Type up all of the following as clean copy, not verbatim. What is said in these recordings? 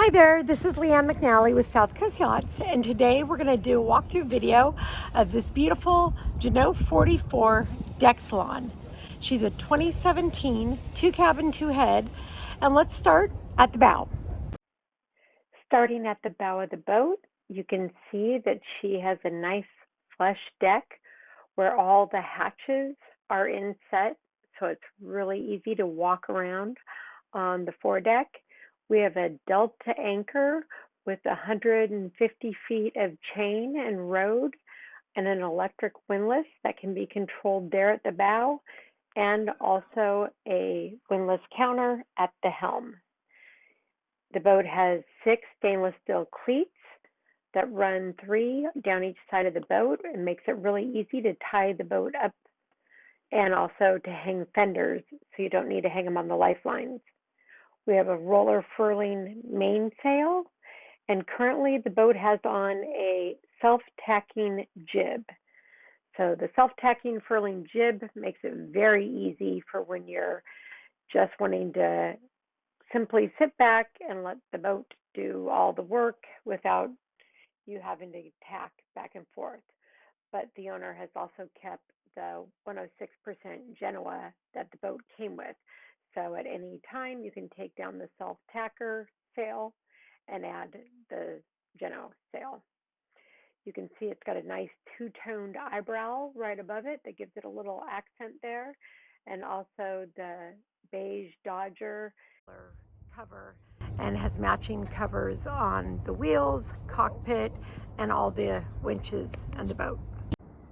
Hi there, this is Leanne McNally with South Coast Yachts, and today we're going to do a walkthrough video of this beautiful Jeanneau 44 Deck Salon. She's a 2017 2-cabin, 2-head, and let's start at the bow. Starting at the bow of the boat, you can see that she has a nice flush deck where all the hatches are inset, so it's really easy to walk around on the foredeck. We have a delta anchor with 150 feet of chain and rode and an electric windlass that can be controlled there at the bow, and also a windlass counter at the helm. The boat has 6 stainless steel cleats that run 3 down each side of the boat and makes it really easy to tie the boat up and also to hang fenders, so you don't need to hang them on the lifelines. We have a roller furling mainsail, and currently the boat has on a self-tacking jib. So the self-tacking furling jib makes it very easy for when you're just wanting to simply sit back and let the boat do all the work without you having to tack back and forth. But the owner has also kept the 106% Genoa that the boat came with. So at any time, you can take down the self-tacker sail and add the Genoa sail. You can see it's got a nice 2-toned eyebrow right above it that gives it a little accent there, and also the beige Dodger cover, and has matching covers on the wheels, cockpit, and all the winches and the boat.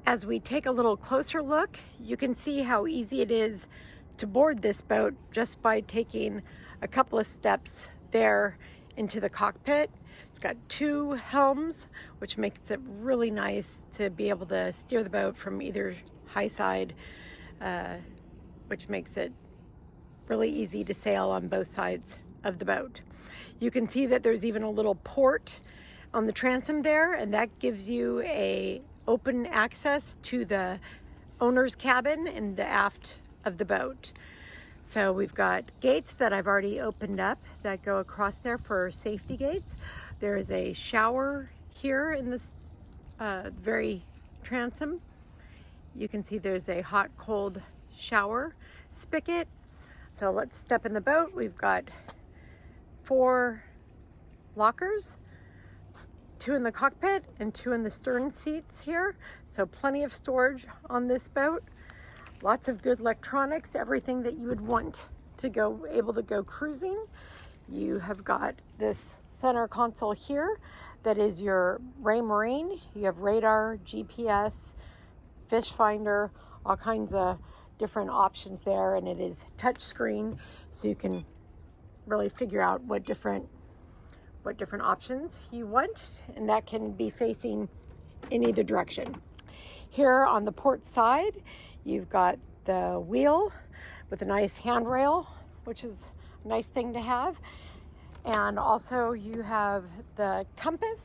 As we take a little closer look, you can see how easy it is to board this boat just by taking a couple of steps there into the cockpit. It's got 2 helms, which makes it really nice to be able to steer the boat from either high side, which makes it really easy to sail on both sides of the boat. You can see that there's even a little port on the transom there, and that gives you a open access to the owner's cabin in the aft of the boat. So we've got gates that I've already opened up that go across there for safety gates. There is a shower here in this very transom. You can see there's a hot cold shower spigot. So let's step in the boat. We've got 4 lockers, 2 in the cockpit and 2 in the stern seats here. So plenty of storage on this boat. Lots of good electronics, everything that you would want to go able to go cruising. You have got this center console here that is your Raymarine. You have radar, GPS, fish finder, all kinds of different options there, and it is touch screen, so you can really figure out what different options you want, and that can be facing in either direction. Here on the port side, you've got the wheel with a nice handrail, which is a nice thing to have. And also you have the compass,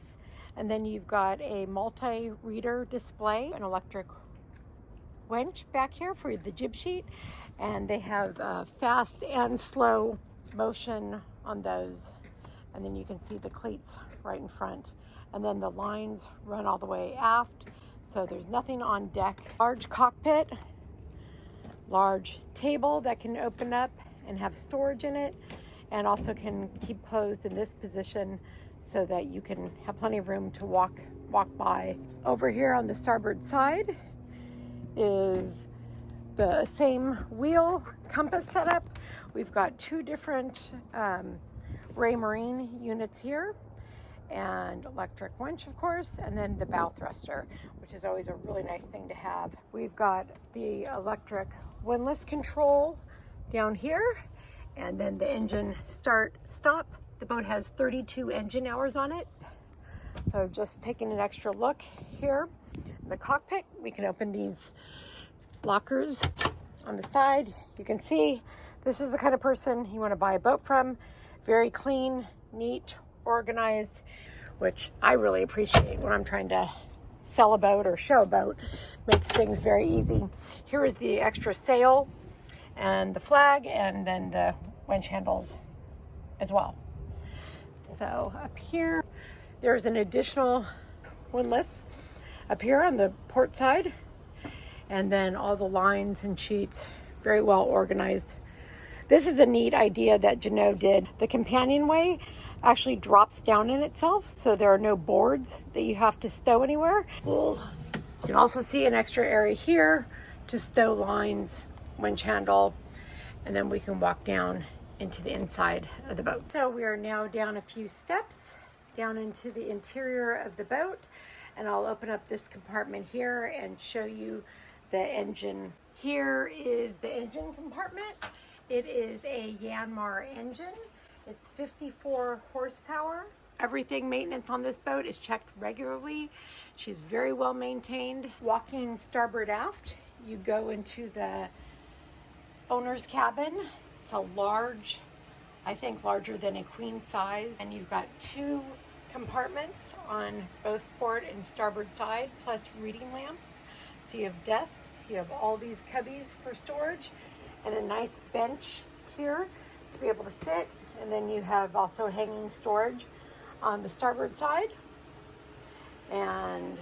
and then you've got a multi-reader display, an electric winch back here for the jib sheet, and they have fast and slow motion on those. And then you can see the cleats right in front. And then the lines run all the way aft, so there's nothing on deck. Large cockpit, large table that can open up and have storage in it, and also can keep closed in this position so that you can have plenty of room to walk by. Over here on the starboard side is the same wheel compass setup. We've got 2 different Raymarine units here, and electric winch, of course, and then the bow thruster, which is always a really nice thing to have. We've got the electric windlass control down here, and then the engine stop. The boat has 32 engine hours on it. So just taking an extra look here, the cockpit, we can open these lockers on the side. You can see this is the kind of person you want to buy a boat from. Very clean, neat, organized, which I really appreciate when I'm trying to sell a boat or show a boat. Makes things very easy. Here is the extra sail and the flag, and then the winch handles as well. So up here, there's an additional windlass up here on the port side. And then all the lines and sheets, very well organized. This is a neat idea that Jeanneau did. The companionway actually drops down in itself, so there are no boards that you have to stow anywhere. You can also see an extra area here to stow lines, winch handle, and then we can walk down into the inside of the boat. So we are now down a few steps down into the interior of the boat, and I'll open up this compartment here and show you the engine. Here is the engine compartment. It is a Yanmar engine. It's 54 horsepower. Everything maintenance on this boat is checked regularly. She's very well maintained. Walking starboard aft, you go into the owner's cabin. It's a large, I think larger than a queen size, and you've got 2 compartments on both port and starboard side, plus reading lamps. So you have desks, you have all these cubbies for storage, and a nice bench here to be able to sit. And then you have also hanging storage on the starboard side. And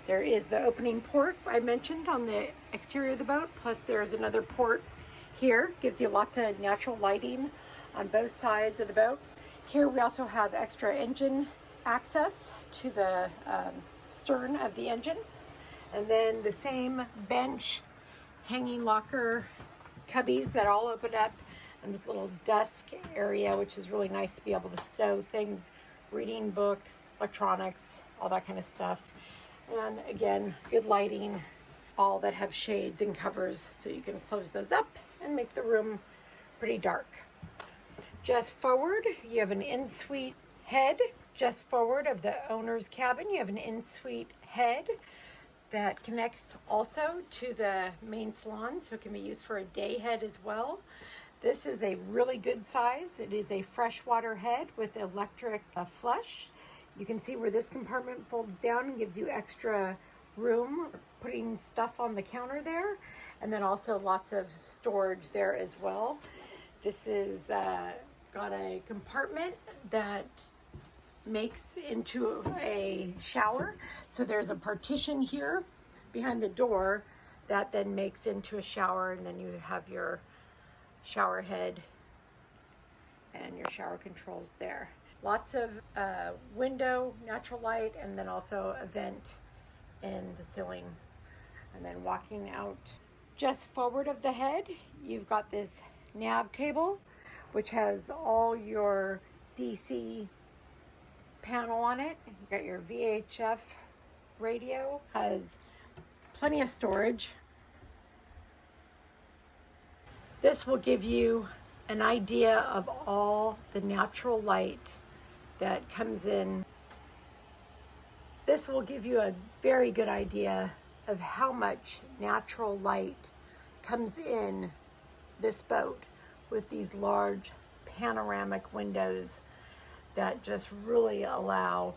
there is the opening port I mentioned on the exterior of the boat, plus there's another port here. Gives you lots of natural lighting on both sides of the boat. Here we also have extra engine access to the stern of the engine. And then the same bench, hanging locker cubbies that all open up, and this little desk area, which is really nice to be able to stow things, reading books, electronics, all that kind of stuff. And again, good lighting, all that have shades and covers, so you can close those up and make the room pretty dark. Just forward, you have an ensuite head. Just forward of the owner's cabin, you have an ensuite head that connects also to the main salon, so it can be used for a day head as well. This is a really good size. It is a freshwater head with electric flush. You can see where this compartment folds down and gives you extra room, putting stuff on the counter there, and then also lots of storage there as well. This is got a compartment that makes into a shower. So there's a partition here behind the door that then makes into a shower, and then you have your shower head and your shower controls there. Lots of window, natural light, and then also a vent in the ceiling. And then walking out just forward of the head, you've got this nav table, which has all your DC panel on it. You got your VHF radio, has plenty of storage. This will give you an idea of all the natural light that comes in. This will give you a very good idea of how much natural light comes in this boat with these large panoramic windows that just really allow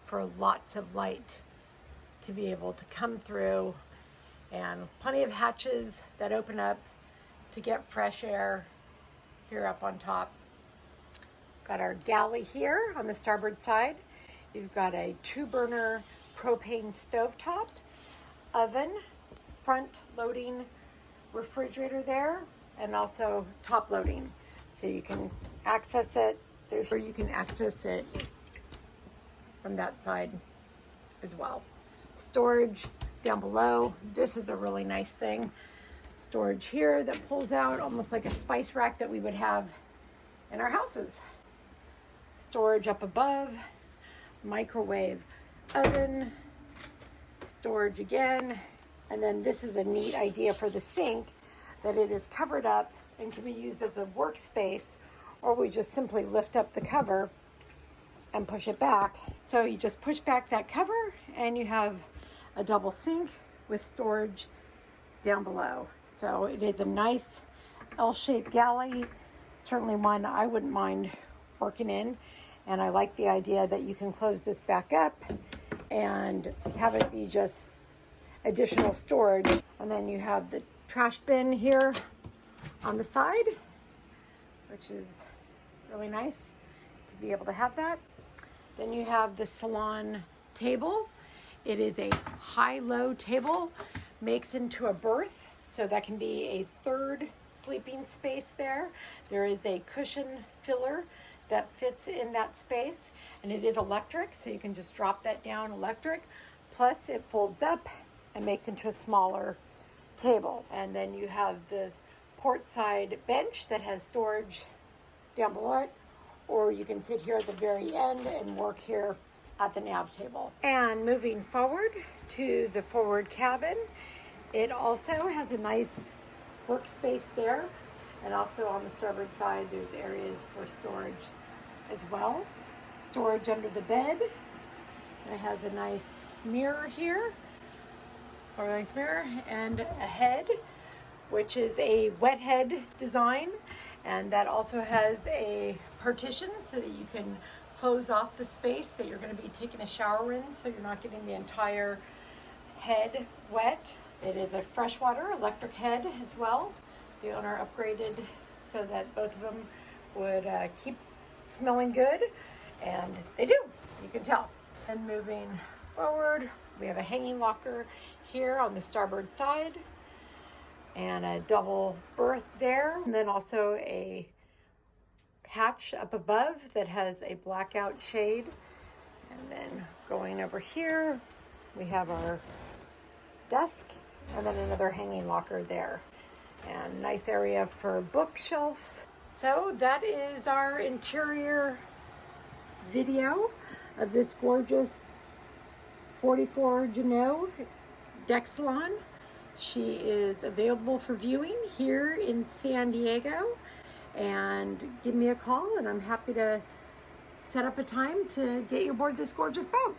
for lots of light to be able to come through, and plenty of hatches that open up to get fresh air here up on top. Got our galley here on the starboard side. You've got a 2-burner propane stovetop, oven, front loading refrigerator there, and also top loading. So you can access it through, or you can access it from that side as well. Storage down below. This is a really nice thing. Storage here that pulls out almost like a spice rack that we would have in our houses. Storage up above, microwave oven, storage again, and then this is a neat idea for the sink, that it is covered up and can be used as a workspace, or we just simply lift up the cover and push it back. So you just push back that cover and you have a double sink with storage down below. So it is a nice L-shaped galley, certainly one I wouldn't mind working in. And I like the idea that you can close this back up and have it be just additional storage. And then you have the trash bin here on the side, which is really nice to be able to have that. Then you have the salon table. It is a high-low table, makes into a berth, so that can be a third sleeping space there. There is a cushion filler that fits in that space, and it is electric, so you can just drop that down electric. Plus it folds up and makes into a smaller table. And then you have this port side bench that has storage down below it, or you can sit here at the very end and work here at the nav table. And moving forward to the forward cabin, it also has a nice workspace there, and also on the starboard side there's areas for storage as well. Storage under the bed, and it has a nice mirror here, full-length mirror, and a head, which is a wet head design, and that also has a partition so that you can close off the space that you're going to be taking a shower in, so you're not getting the entire head wet. It is a freshwater electric head as well. The owner upgraded so that both of them would keep smelling good, and they do, you can tell. And moving forward, we have a hanging locker here on the starboard side, and a double berth there, and then also a hatch up above that has a blackout shade. And then going over here, we have our desk, and then another hanging locker there, and nice area for bookshelves. So that is our interior video of this gorgeous 44 Jeanneau Deck Salon. She is available for viewing here in San Diego, and give me a call and I'm happy to set up a time to get you aboard this gorgeous boat.